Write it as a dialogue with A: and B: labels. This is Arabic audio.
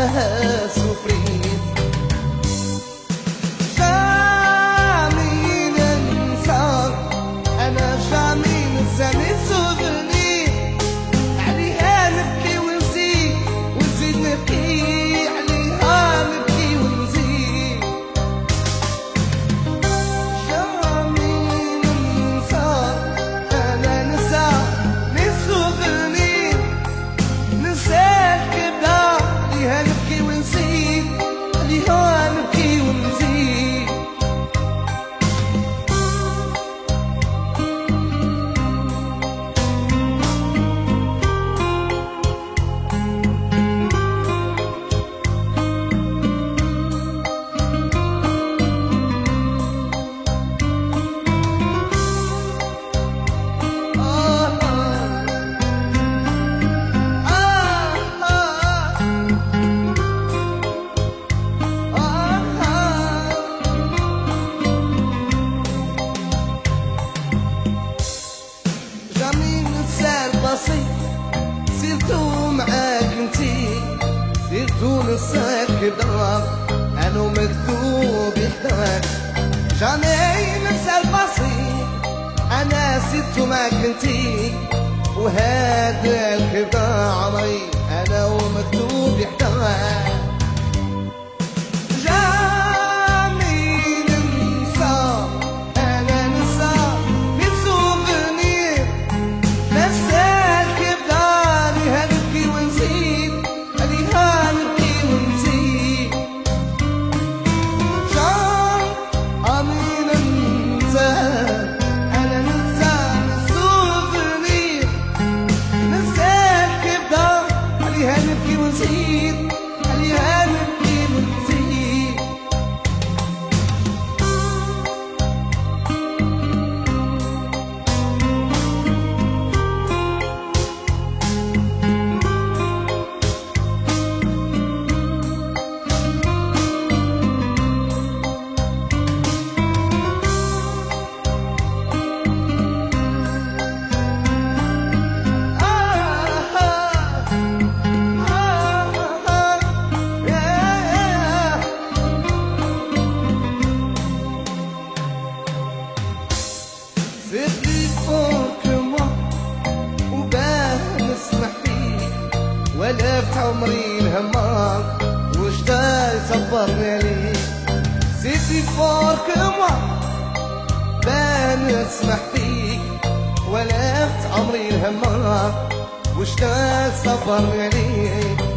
A: معاها سفريت. جامي ننسى أنا جامي ننسى لي سوفونير، عليها نبكي ونزيد ونزيد نبكي، عليها نبكي ونزيد. جامي ننسى أنا ننسى لي سوفونير، ننساك كبدا، عليها نبكي ونزيد، عليها نبكي ونزيد. سيرتو معاك انتي، سيرتو نساك كبدا انا مكتوب يحداك. جامي ننسى البسيط انا سيرتو معاك انتي، وهذا الكبدا عمري انا ومكتوب يحداك. ولفت عمري الهمار وش دا يصبرني عليك. سيتي فورك موا بان اسمح فيك، ولفت عمري الهمار وش دا يصبرني عليك.